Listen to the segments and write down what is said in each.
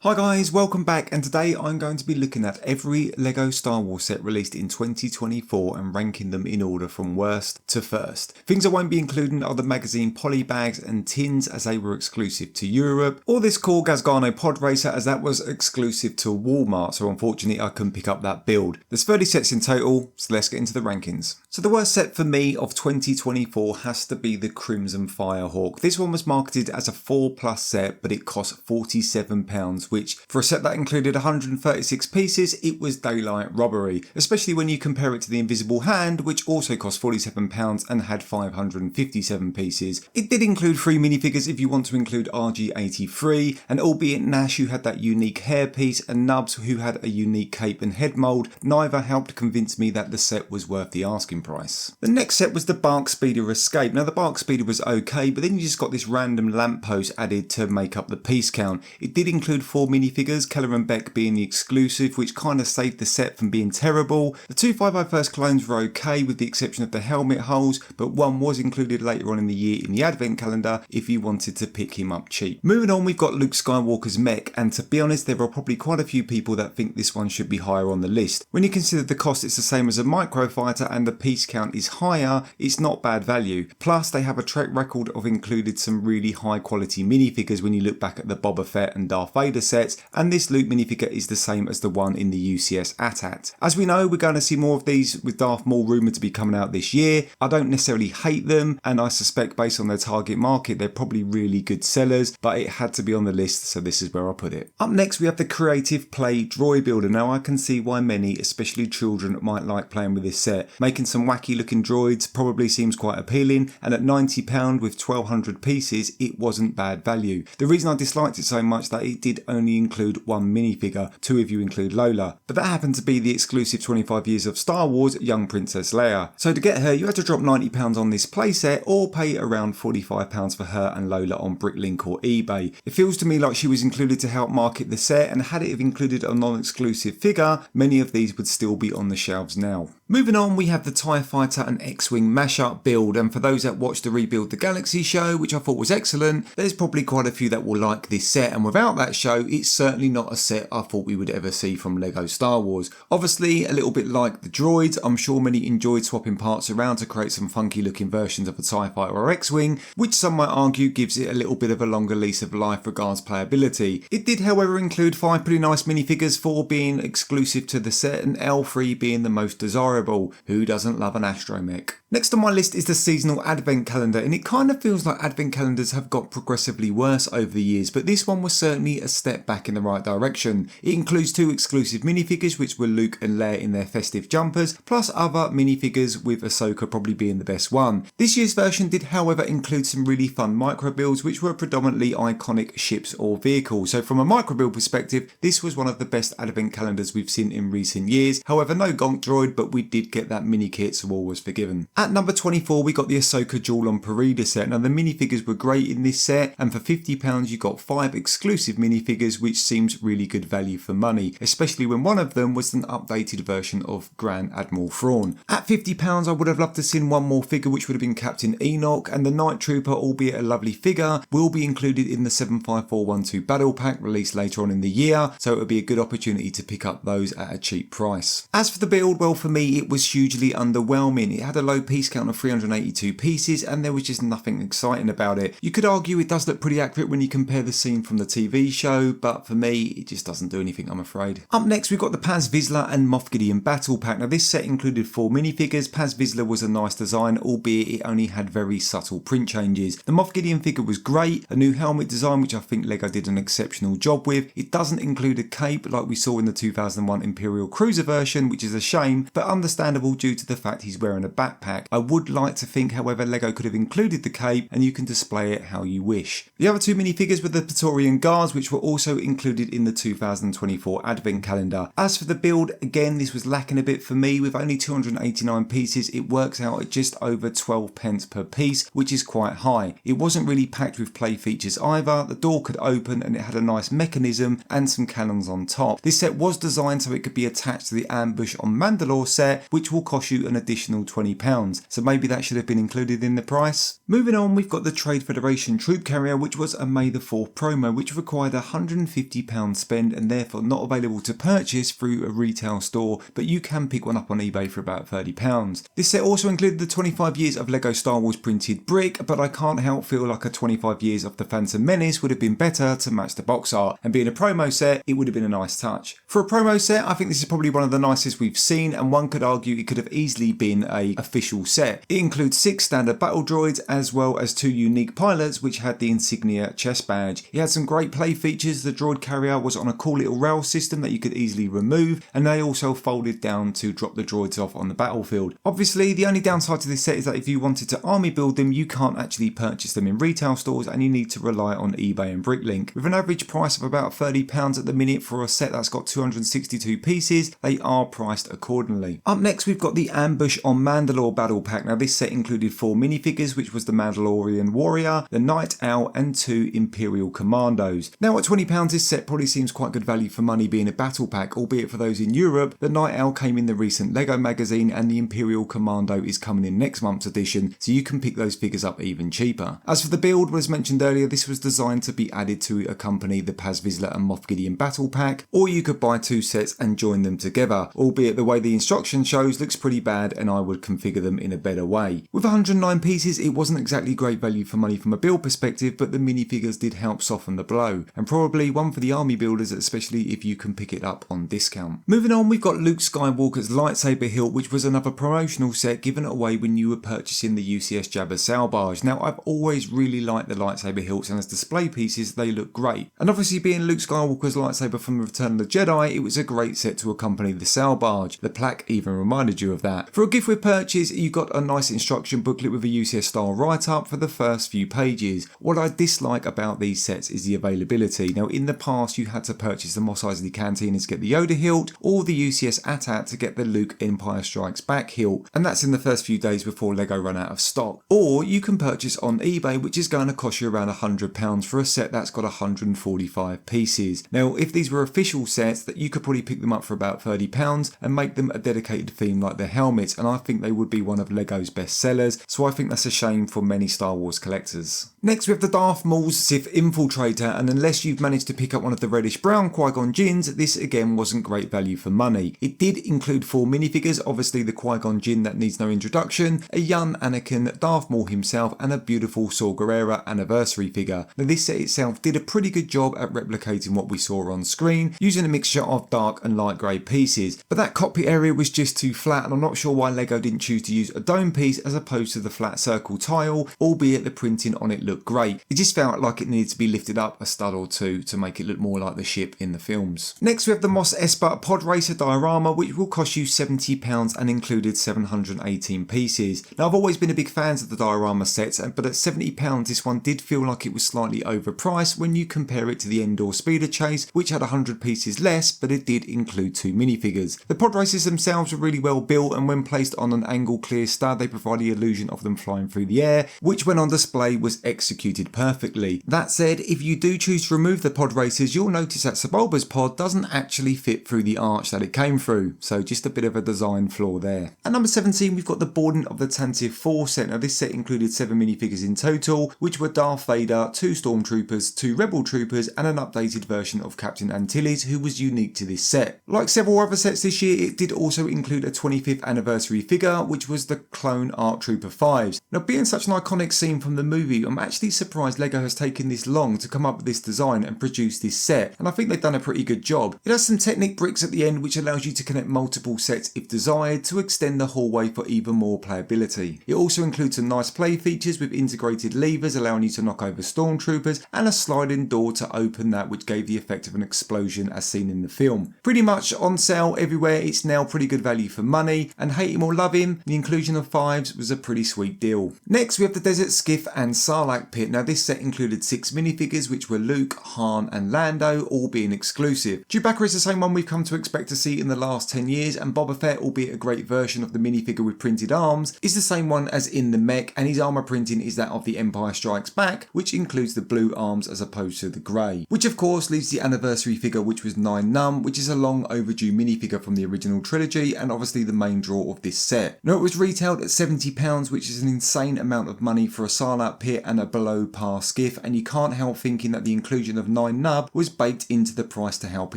Hi guys, welcome back, and today I'm going to be looking at every LEGO Star Wars set released in 2024 and ranking them in order from worst to first. Things I won't be including are the magazine poly bags and tins as they were exclusive to Europe, or this cool Gazgano pod racer as that was exclusive to Walmart, so unfortunately I couldn't pick up that build. There's 30 sets in total, so let's get into the rankings. So the worst set for me of 2024 has to be the Crimson Firehawk. This one was marketed as a 4+ set, but it cost £47. Which, for a set that included 136 pieces, it was daylight robbery, especially when you compare it to the Invisible Hand, which also cost £47 and had 557 pieces. It did include 3 minifigures if you want to include RG83, and albeit Nash, who had that unique hairpiece, and Nubs, who had a unique cape and head mould, neither helped convince me that the set was worth the asking price. The next set was the Barc Speeder Escape. Now the Barc Speeder was okay, but then you just got this random lamppost added to make up the piece count. It did include 4 minifigures, Keller and Beck being the exclusive, which kind of saved the set from being terrible. The 2 501st clones were okay with the exception of the helmet holes, but one was included later on in the year in the advent calendar if you wanted to pick him up cheap. Moving on, we've got Luke Skywalker's Mech, and to be honest there are probably quite a few people that think this one should be higher on the list. When you consider the cost it's the same as a microfighter and the piece count is higher, it's not bad value. Plus they have a track record of included some really high quality minifigures when you look back at the Boba Fett and Darth Vader sets, and this Luke minifigure is the same as the one in the UCS AT-AT. As we know, we're going to see more of these with Darth Maul rumoured to be coming out this year. I don't necessarily hate them, and I suspect based on their target market they're probably really good sellers, but it had to be on the list, so this is where I put it. Up next we have the Creative Play Droid Builder. Now I can see why many, especially children, might like playing with this set. Making some wacky looking droids probably seems quite appealing, and at £90 with 1200 pieces it wasn't bad value. The reason I disliked it so much that it did only include 1 minifigure, 2 if you include Lola, but that happened to be the exclusive 25 years of Star Wars Young Princess Leia. So to get her you had to drop £90 on this playset or pay around £45 for her and Lola on Bricklink or eBay. It feels to me like she was included to help market the set, and had it have included a non-exclusive figure, many of these would still be on the shelves now. Moving on, we have the TIE Fighter and X-Wing mashup build, and for those that watched the Rebuild the Galaxy show, which I thought was excellent, there's probably quite a few that will like this set, and without that show it's certainly not a set I thought we would ever see from LEGO Star Wars. Obviously a little bit like the droids, I'm sure many enjoyed swapping parts around to create some funky looking versions of a TIE Fighter or X-Wing, which some might argue gives it a little bit of a longer lease of life regards playability. It did however include 5 pretty nice minifigures, 4 being exclusive to the set and L3 being the most desirable. Who doesn't love an astromech? Next on my list is the seasonal advent calendar, and it kind of feels like advent calendars have got progressively worse over the years, but this one was certainly a step back in the right direction. It includes 2 exclusive minifigures which were Luke and Leia in their festive jumpers, plus other minifigures with Ahsoka probably being the best one. This year's version did however include some really fun micro builds which were predominantly iconic ships or vehicles, so from a micro build perspective this was one of the best advent calendars we've seen in recent years. However, no Gonk droid, but we did get that mini kit, so all was forgiven. At number 24 we got the Ahsoka Duel on Peridea set. Now the minifigures were great in this set, and for £50 you got 5 exclusive minifigures, which seems really good value for money, especially when one of them was an updated version of Grand Admiral Thrawn. At £50 I would have loved to see one more figure, which would have been Captain Enoch, and the Night Trooper, albeit a lovely figure, will be included in the 75412 battle pack released later on in the year, so it would be a good opportunity to pick up those at a cheap price. As for the build, well for me it was hugely underwhelming. It had a low piece count of 382 pieces and there was just nothing exciting about it. You could argue it does look pretty accurate when you compare the scene from the TV show, but for me it just doesn't do anything, I'm afraid. Up next we've got the Paz Vizsla and Moff Gideon battle pack. Now this set included 4 minifigures. Paz Vizsla was a nice design, albeit it only had very subtle print changes. The Moff Gideon figure was great, a new helmet design which I think LEGO did an exceptional job with. It doesn't include a cape like we saw in the 2001 Imperial Cruiser version, which is a shame, but understandable due to the fact he's wearing a backpack. I would like to think however LEGO could have included the cape and you can display it how you wish. The other 2 minifigures were the Praetorian Guards, which were also included in the 2024 advent calendar. As for the build, again this was lacking a bit for me. With only 289 pieces it works out at just over 12 pence per piece, which is quite high. It wasn't really packed with play features either. The door could open and it had a nice mechanism and some cannons on top. This set was designed so it could be attached to the ambush on Mandalore set, set, which will cost you an additional £20, so maybe that should have been included in the price. Moving on, we've got the Trade Federation Troop Carrier, which was a May the 4th promo, which required a £150 spend and therefore not available to purchase through a retail store, but you can pick one up on eBay for about £30. This set also included the 25 years of LEGO Star Wars printed brick, but I can't help feel like a 25 years of the Phantom Menace would have been better to match the box art, and being a promo set, it would have been a nice touch. For a promo set, I think this is probably one of the nicest we've seen, and one could argue it could have easily been an official set. It includes 6 standard battle droids as well as 2 unique pilots which had the insignia chest badge. It had some great play features. The droid carrier was on a cool little rail system that you could easily remove, and they also folded down to drop the droids off on the battlefield. Obviously, the only downside to this set is that if you wanted to army build them, you can't actually purchase them in retail stores and you need to rely on eBay and Bricklink. With an average price of about £30 at the minute for a set that's got 262 pieces, they are priced accordingly. Up next, we've got the Ambush on Mandalore Battle Pack. Now this set included 4 minifigures, which was the Mandalorian Warrior, the Night Owl and 2 Imperial Commandos. Now at £20 this set probably seems quite good value for money being a battle pack, albeit for those in Europe, the Night Owl came in the recent LEGO magazine and the Imperial Commando is coming in next month's edition, so you can pick those figures up even cheaper. As for the build, as mentioned earlier, this was designed to be added to accompany the Paz Vizsla and Moff Gideon battle pack, or you could buy 2 sets and join them together, albeit the way the instruction shows looks pretty bad and I would configure them in a better way. With 109 pieces, it wasn't exactly great value for money from a build perspective, but the minifigures did help soften the blow, and probably one for the army builders, especially if you can pick it up on discount. Moving on, we've got Luke Skywalker's lightsaber hilt, which was another promotional set given away when you were purchasing the UCS Jabbas Sail Barge. Now I've always really liked the lightsaber hilts, and as display pieces they look great, and obviously being Luke Skywalker's lightsaber from Return of the Jedi, it was a great set to accompany the sail barge. The plaque even reminded you of that. For a gift with purchase, you got a nice instruction booklet with a UCS style write-up for the first few pages. What I dislike about these sets is the availability. Now in the past you had to purchase the Mos Eisley Cantina to get the Yoda hilt, or the UCS AT-AT to get the Luke Empire Strikes Back hilt, and that's in the first few days before LEGO run out of stock. Or you can purchase on eBay, which is going to cost you around £100 for a set that's got 145 pieces. Now if these were official sets, that you could probably pick them up for about £30 and make them a dedicated theme like the helmets, and I think they would be one of LEGO's best sellers, so I think that's a shame for many Star Wars collectors. Next we have the Darth Maul's Sith Infiltrator, and unless you've managed to pick up one of the reddish brown Qui-Gon Jinns, this again wasn't great value for money. It did include 4 minifigures, obviously the Qui-Gon Jinn that needs no introduction, a young Anakin, Darth Maul himself, and a beautiful Saw Gerrera anniversary figure. Now this set itself did a pretty good job at replicating what we saw on screen, using a mixture of dark and light grey pieces, but that cockpit area was just too flat, and I'm not sure why LEGO didn't choose to use a dome piece as opposed to the flat circle tile, albeit the printing on it looked great. It just felt like it needed to be lifted up a stud or two to make it look more like the ship in the films. Next we have the Mos Espa Podrace diorama, which will cost you £70 and included 718 pieces. Now I've always been a big fan of the diorama sets, but at £70 this one did feel like it was slightly overpriced when you compare it to the Endor Speeder Chase, which had 100 pieces less, but it did include 2 minifigures. The pod races themselves were really well built, and when placed on an angle clear stud they provide the illusion of them flying through the air, which when on display was executed perfectly. That said, if you do choose to remove the pod races, you'll notice that Sebulba's pod doesn't actually fit through the arch that it came through, so just a bit of a design flaw there. At number 17 we've got the boarding of the Tantive IV set. Now this set included 7 minifigures in total, which were Darth Vader, 2 Stormtroopers, 2 Rebel Troopers and an updated version of Captain Antilles, who was unique to this set. Like several other sets this year, it did also include a 25th anniversary figure, which was the Clone ARC Trooper 5s. Now being such an iconic scene from the movie, I'm actually surprised LEGO has taken this long to come up with this design and produce this set, and I think they've done a pretty good job. It has some Technic bricks at the end which allows you to connect multiple sets if desired to extend the hallway for even more playability. It also includes some nice play features with integrated levers allowing you to knock over stormtroopers and a sliding door to open that, which gave the effect of an explosion as seen in the film. Pretty much on sale everywhere, it's now pretty good value for money, and hate him or love him, the inclusion of 5s was a pretty sweet deal. Next we have the Desert Skiff and Sarlacc Black Pit. Now this set included 6 minifigures which were Luke, Han and Lando, all being exclusive. Chewbacca is the same one we've come to expect to see in the last 10 years, and Boba Fett, albeit a great version of the minifigure with printed arms, is the same one as in the Mech, and his armour printing is that of the Empire Strikes Back, which includes the blue arms as opposed to the grey. Which of course leaves the anniversary figure, which was 9 Num, which is a long overdue minifigure from the original trilogy and obviously the main draw of this set. Now it was retailed at £70, which is an insane amount of money for a Sarlacc pit and a below par skiff, and you can't help thinking that the inclusion of 9 Nub was baked into the price to help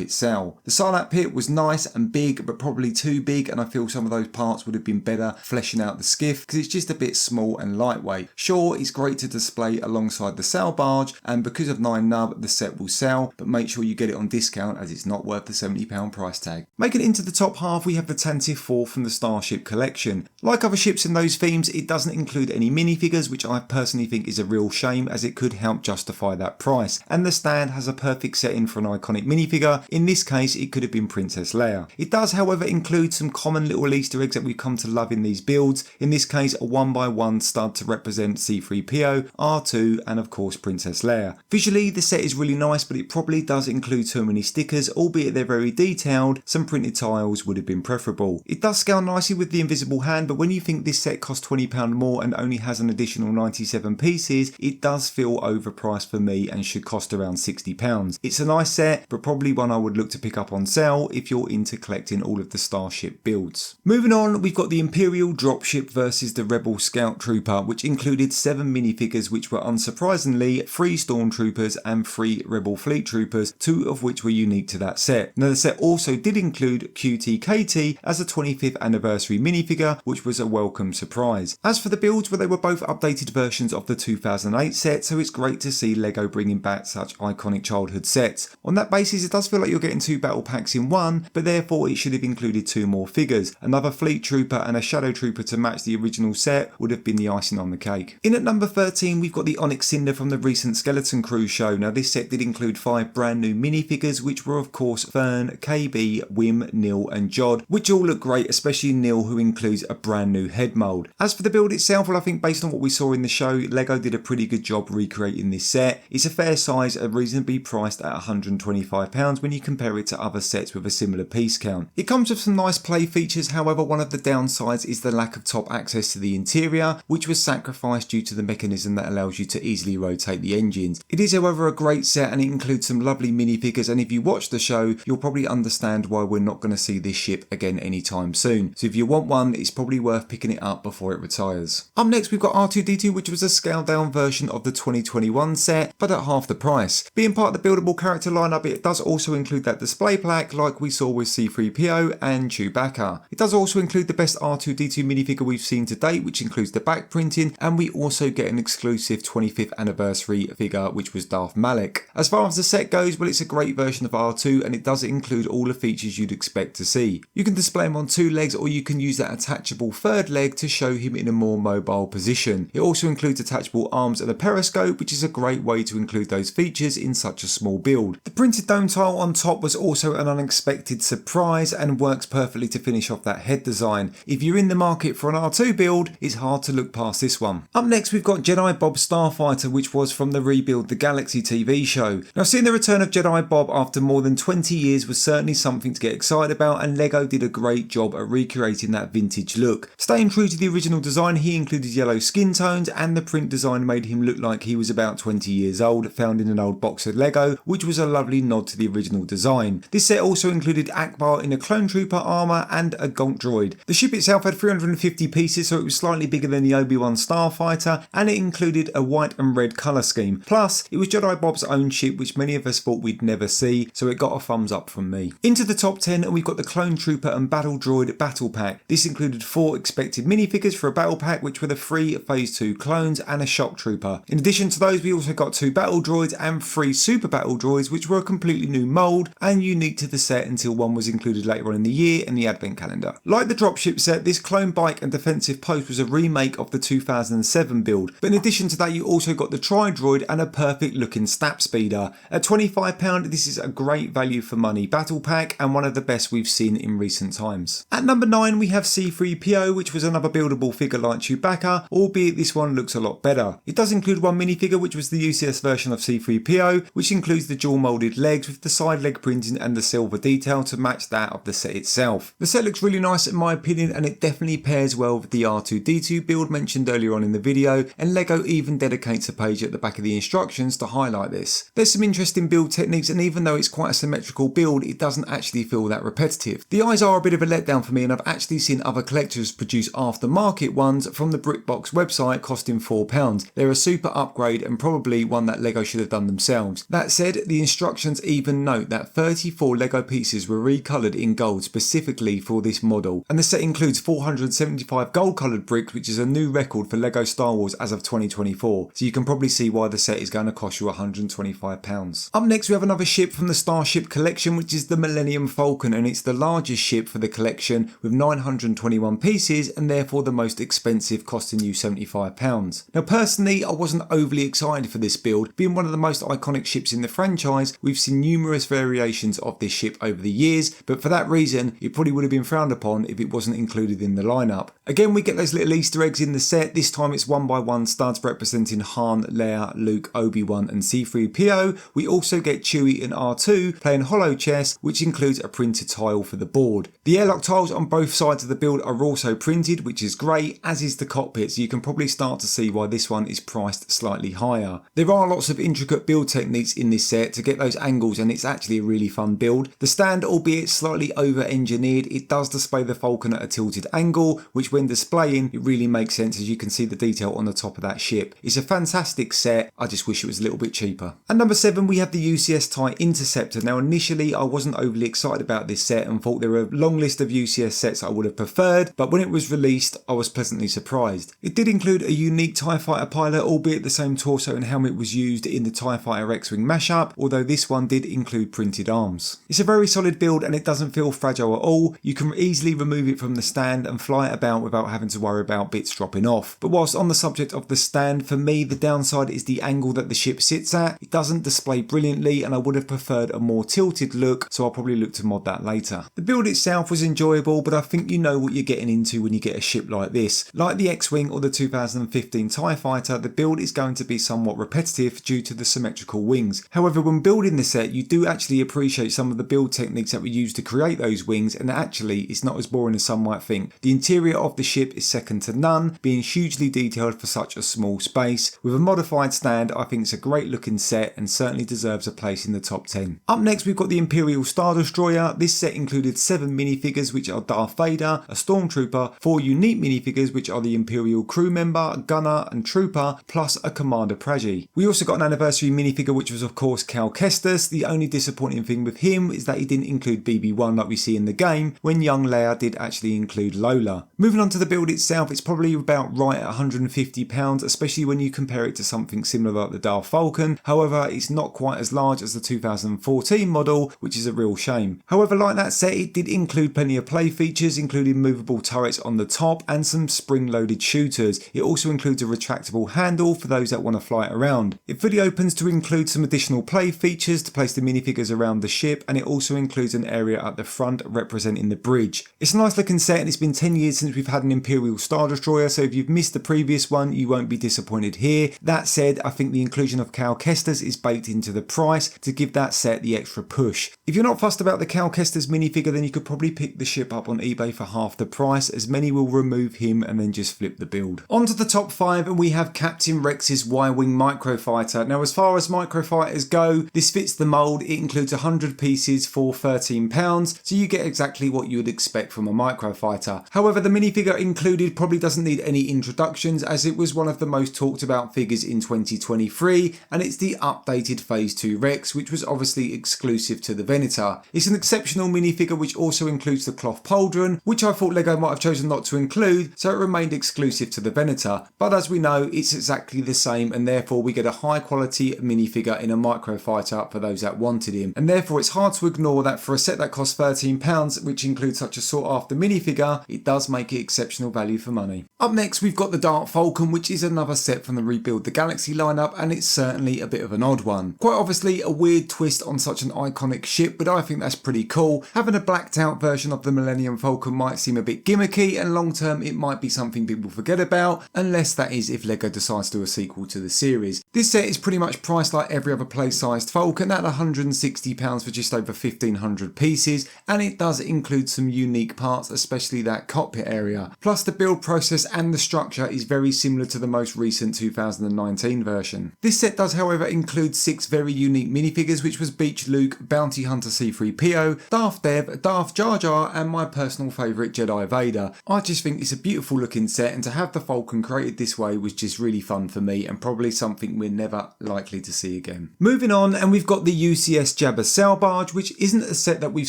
it sell. The Sarlacc pit was nice and big, but probably too big, and I feel some of those parts would have been better fleshing out the skiff because it's just a bit small and lightweight. Sure, it's great to display alongside the sail barge, and because of 9 Nub the set will sell, but make sure you get it on discount as it's not worth the £70 price tag. Making it into the top half we have the Tantive IV from the Starship collection. Like other ships in those themes, it doesn't include any minifigures, which I personally think is a real shame as it could help justify that price, and the stand has a perfect setting for an iconic minifigure. In this case it could have been Princess Leia. It does however include some common little Easter eggs that we've come to love in these builds, in this case a 1x1 stud to represent C-3PO, R2 and of course Princess Leia. Visually the set is really nice, but it probably does include too many stickers, albeit they're very detailed. Some printed tiles would have been preferable. It does scale nicely with the invisible hand, but when you think this set costs £20 more and only has an additional 97 pieces, it does feel overpriced for me and should cost around £60. It's a nice set, but probably one I would look to pick up on sale if you're into collecting all of the Starship builds. Moving on, we've got the Imperial Dropship versus the Rebel Scout Trooper, which included 7 minifigures which were unsurprisingly 3 Stormtroopers and 3 Rebel Fleet Troopers, 2 of which were unique to that set. Now the set also did include QTKT as a 25th anniversary minifigure, which was a welcome surprise. As for the builds, well, they were both updated versions of the 2008 set, so it's great to see LEGO bringing back such iconic childhood sets. On that basis it does feel like you're getting 2 battle packs in one, but therefore it should have included 2 more figures. Another Fleet Trooper and a Shadow Trooper to match the original set would have been the icing on the cake. In at number 13 we've got the Onyx Cinder from the recent Skeleton Crew show. Now this set did include 5 brand new minifigures, which were of course Fern, KB, Wim, Neil and Jod, which all look great, especially Neil, who includes a brand new head mould. As for the build itself, well I think based on what we saw in the show, LEGO did a pretty good job recreating this set. It's a fair size and reasonably priced at £125 when you compare it to other sets with a similar piece count. It comes with some nice play features, however one of the downsides is the lack of top access to the interior, which was sacrificed due to the mechanism that allows you to easily rotate the engines. It is however a great set and it includes some lovely minifigures, and if you watch the show you'll probably understand why we're not going to see this ship again anytime soon. So if you want one, it's probably worth picking it up before it retires. Up next we've got R2-D2, which was a scaled down version of the 2021 set, but at half the price. Being part of the buildable character lineup, it does also include that display plaque like we saw with C-3PO and Chewbacca. It does also include the best R2-D2 minifigure we've seen to date, which includes the back printing, and we also get an exclusive 25th anniversary figure which was Darth Malak. As far as the set goes, well it's a great version of R2 and it does include all the features you'd expect to see. You can display him on 2 legs, or you can use that attachable 3rd leg to show him in a more mobile position. It also includes attachable arms and a periscope, which is a great way to include those features in such a small build. The printed dome tile on top was also an unexpected surprise and works perfectly to finish off that head design. If you're in the market for an R2 build, it's hard to look past this one. Up next we've got Jedi Bob Starfighter, which was from the Rebuild the Galaxy TV show. Now seeing the return of Jedi Bob after more than 20 years was certainly something to get excited about, and LEGO did a great job at recreating that vintage look. Staying true to the original design, he included yellow skin tones, and the print design made him look like he was about 20 years old, found in an old box of LEGO, which was a lovely nod to the original design. This set also included Akbar in a clone trooper armour and a Gonk droid. The ship itself had 350 pieces, so it was slightly bigger than the Obi-Wan Starfighter, and it included a white and red colour scheme. Plus, it was Jedi Bob's own ship, which many of us thought we'd never see, so it got a thumbs up from me. Into the top 10, and we've got the Clone Trooper and Battle Droid Battle Pack. This included 4 expected minifigures for a battle pack, which were the 3 Phase 2 clones and a Shock Trooper. In addition to those, we also got 2 Battle Droids and 3 Super Battle Droids, which were a completely new mould and unique to the set until one was included later on in the year in the advent calendar. Like the dropship set, this clone bike and defensive post was a remake of the 2007 build, but in addition to that you also got the Tri-Droid and a perfect looking Snap Speeder. At £25, this is a great value for money battle pack and one of the best we've seen in recent times. At number 9 we have C-3PO, which was another buildable figure like Chewbacca, albeit this one looks a lot better. It It does include one minifigure, which was the UCS version of C-3PO, which includes the dual moulded legs with the side leg printing and the silver detail to match that of the set itself. The set looks really nice in my opinion, and it definitely pairs well with the R2-D2 build mentioned earlier on in the video, and LEGO even dedicates a page at the back of the instructions to highlight this. There's some interesting build techniques, and even though it's quite a symmetrical build, it doesn't actually feel that repetitive. The eyes are a bit of a letdown for me, and I've actually seen other collectors produce aftermarket ones from the BrickBox website costing £4. They're a super upgrade and probably one that LEGO should have done themselves. That said, the instructions even note that 34 LEGO pieces were recoloured in gold specifically for this model, and the set includes 475 gold coloured bricks, which is a new record for LEGO Star Wars as of 2024, so you can probably see why the set is going to cost you £125. Up next we have another ship from the Starship collection, which is the Millennium Falcon, and it's the largest ship for the collection with 921 pieces and therefore the most expensive, costing you £75. Now personally I wasn't overly excited for this build. Being one of the most iconic ships in the franchise, we've seen numerous variations of this ship over the years, but for that reason it probably would have been frowned upon if it wasn't included in the lineup. Again, we get those little Easter eggs in the set. This time it's 1x1 studs representing Han, Leia, Luke, Obi-Wan and C-3PO. We also get Chewie and R2 playing hollow chess, which includes a printed tile for the board. The airlock tiles on both sides of the build are also printed, which is great, as is the cockpit, so you can probably start to see why this one is priced slightly higher. There are lots of intricate build techniques in this set to get those angles, and it's actually a really fun build. The stand, albeit slightly over-engineered, it does display the Falcon at a tilted angle, which when displaying it really makes sense, as you can see the detail on the top of that ship. It's a fantastic set, I just wish it was a little bit cheaper. At number 7 we have the UCS TIE Interceptor. Now initially I wasn't overly excited about this set and thought there were a long list of UCS sets I would have preferred, but when it was released I was pleasantly surprised. It did include a unique TIE Fighter pilot, albeit the same torso and helmet was used in the TIE Fighter X-Wing mashup, although this one did include printed arms. It's a very solid build and it doesn't feel fragile at all. You can easily remove it from the stand and fly it about without having to worry about bits dropping off. But whilst on the subject of the stand, for me the downside is the angle that the ship sits at. It doesn't display brilliantly and I would have preferred a more tilted look, so I'll probably look to mod that later. The build itself was enjoyable, but I think you know what you're getting into when you get a ship like this. Like the X-Wing or the 2015 TIE Fighter, the build is going to be somewhat repetitive due to the symmetrical wings. However, when building the set you do actually appreciate some of the build techniques that were used to create those wings, and actually it's not as boring as some might think. The interior of the ship is second to none, being hugely detailed for such a small space. With a modified stand, I think it's a great looking set and certainly deserves a place in the top 10. Up next we've got the Imperial Star Destroyer. This set included 7 minifigures, which are Darth Vader, a Stormtrooper, 4 unique minifigures which are the Imperial crew member, gunner and trooper, plus a Commander Praji. We also got an anniversary minifigure which was of course Cal Kestis. The only disappointing thing with him is that he didn't include BB-1 like we see in the game, when young Leia did actually include Lola. Moving on to the build itself, it's probably about right at £150, especially when you compare it to something similar like the Dark Falcon. However, it's not quite as large as the 2014 model, which is a real shame. However, like that set, it did include plenty of play features, including movable turrets on the top and some spring-loaded shooters. It also includes a retractable handle for those that want to fly it around. It fully opens to include some additional play features to place the minifigures around the ship, and it also includes an area at the front representing the bridge. It's a nice looking set, and it's been 10 years since we've had an Imperial Star Destroyer, so if you've missed the previous one you won't be disappointed here. That said, I think the inclusion of Cal Kestis is baked into the price to give that set the extra push. If you're not fussed about the Cal Kestis minifigure, then you could probably pick the ship up on eBay for half the price, as many will remove him and then just flip the build. On to the top 5, and we have Captain Rex's Y-Wing Microfighter. Now as far as microfighters go, this fits the mould. It includes 100 pieces for £13, so you get exactly what you would expect from a microfighter. However, the minifigure included probably doesn't need any introductions, as it was one of the most talked about figures in 2023, and it's the updated Phase 2 Rex, which was obviously exclusive to the Venator. It's an exceptional minifigure which also includes the cloth pauldron, which I thought LEGO might have chosen not to include, so it remained exclusive to the Venator. But as we know, it's exactly the same, and therefore we get a high quality minifigure in a microfighter for those that wanted him. And therefore it's hard to ignore that for a set that costs £13, which includes such a sought after minifigure, it does make it exceptional value for money. Up next we've got the Dark Falcon, which is another set from the Rebuild the Galaxy lineup, and it's certainly a bit of an odd one. Quite obviously a weird twist on such an iconic ship, but I think that's pretty cool. Having a blacked out version of the Millennium Falcon might seem a bit gimmicky, and long term it might be something people forget about, unless that is if LEGO decides to do a sequel to the series. This set is pretty much priced like every other play-sized Falcon at £160 for just over 1,500 pieces, and it does include some unique parts, especially that cockpit area. Plus the build process and the structure is very similar to the most recent 2019 version. This set does however include 6 very unique minifigures, which was Beach Luke, Bounty Hunter C-3PO, Darth Dev, Darth Jar Jar, and my personal favourite Jedi Vader. I just think it's a beautiful looking set, and to have the Falcon created this way was just really fun for me, and probably something we're never likely to see again. Moving on, and we've got the UCS Jabbas Sail Barge, which isn't a set that we've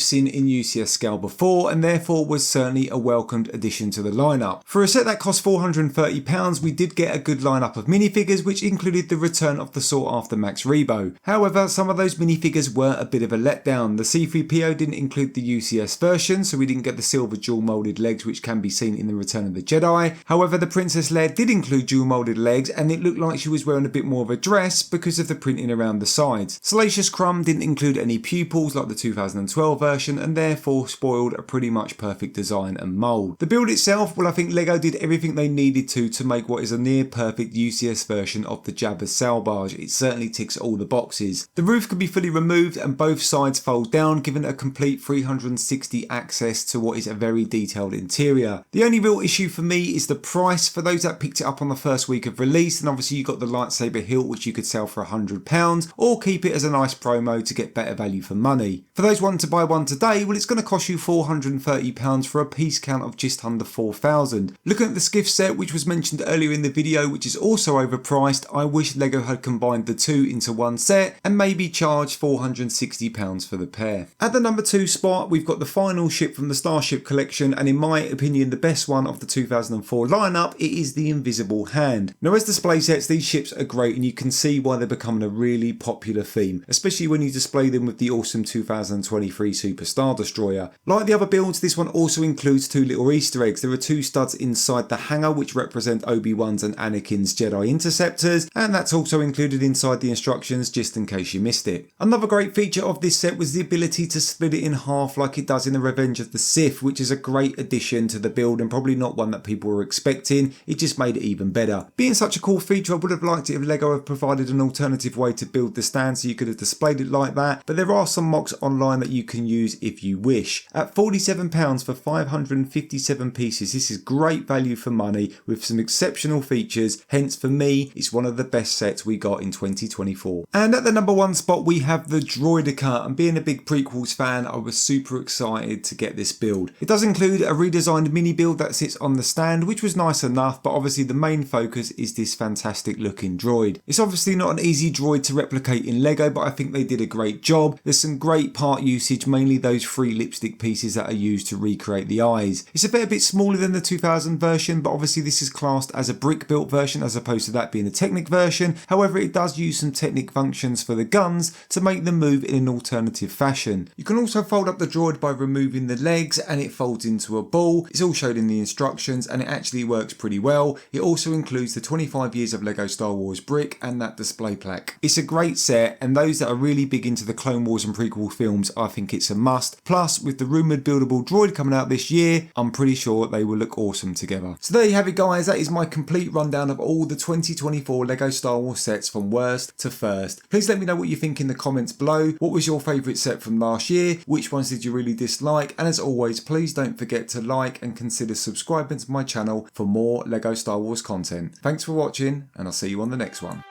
seen in UCS scale before, and therefore was certainly a welcomed addition to the lineup. For a set that cost £430, we did get a good lineup of minifigures, which included the return of the sought after Max Rebo. However, some of those minifigures were a bit of a letdown. The C-3PO didn't include the UCS version, so we didn't get the silver dual moulded legs, which can be seen in the Return of the Jedi. However, the Princess Leia did include dual moulded legs, and it looked like she was wearing a bit more of a dress because of the printing around the sides. Salacious Crumb didn't include any pupils like the 2012 version, and therefore spoiled a pretty much perfect design and mould. The build itself, well, I think LEGO did everything they needed to make what is a near perfect UCS version of the Jabbas Sail Barge. It certainly ticks all the boxes. The roof can be fully removed and both sides fold down, giving it a complete 360 access to what is a very detailed interior. The only real issue for me is the price. For those that picked it up on the first week of release, and obviously you got the lightsaber hilt, which you could sell for £100, or keep it as a nice promo to get better value for money. For those wanting to buy one today, well, it's going to cost you £430 for a piece count of just under 4,000. Looking at the skiff set, which was mentioned earlier in the video, which is also overpriced, I wish LEGO had combined the two into one set and maybe charged £460 for the pair. At the number 2 spot, we've got the final ship from the Starship collection, and in my opinion the best one of the 2004 lineup. It is the Invisible Hand. Now, as display sets, these ships are great, and you can see why they're becoming a really popular theme, especially when you display them with the awesome 2023 Super Star Destroyer. Like the other builds, this one also includes 2 little Easter eggs. There are 2 studs inside the hangar which represent Obi-Wan's and Anakin's Jedi Interceptors, and that's also included inside the instructions just in case you missed it. Another great feature of this set was the ability to split it in half like it does in the Revenge of the Sith, which is a great addition to the build and probably not one that people were expecting. It just made it even better. Being such a cool feature, I would have liked it if LEGO had provided an alternative way to build the stand so you could have displayed it like that, but there are some mocks online that you can use if you wish. At £47 for 557 pieces, this is great value for money with some exceptional features, hence for me it's one of the best sets we got in 2024. And at the number 1 spot we have the Droidica, and being a big prequels fan, I was super excited to get this build. It does include a redesigned mini build that sits on the stand, which was nice enough, but obviously the main focus is this fantastic looking droid. It's obviously not an easy droid to replicate in LEGO, but I think they did a great job. There's some great part usage, mainly those 3 lipstick pieces that are used to recreate the eyes. It's a fair bit smaller than the 2000 version, but obviously this is classed as a brick built version as opposed to that being a Technic version. However, it does use some Technic functions for the guns to make them move in an alternative fashion. You can also fold up the droid by removing the legs, and it folds into a ball. It's all showed in the instructions, and it actually works pretty well. It also includes the 25 years of LEGO Star Wars brick and that display plaque. It's a great set, and those that are really big into the Clone Wars and prequel films, I think it's a must. Plus, with the rumoured buildable droid coming out this year, I'm pretty sure they will look awesome together. So there you have it guys, that is my complete rundown of all the 2024 LEGO Star Wars sets from worst to first. Please let me know what you think in the comments below. What was your favourite set from last year? Which ones did you really dislike? And as always, please don't forget to like and consider subscribing to my channel for more LEGO Star Wars content. Thanks for watching, and I'll see you on the next one.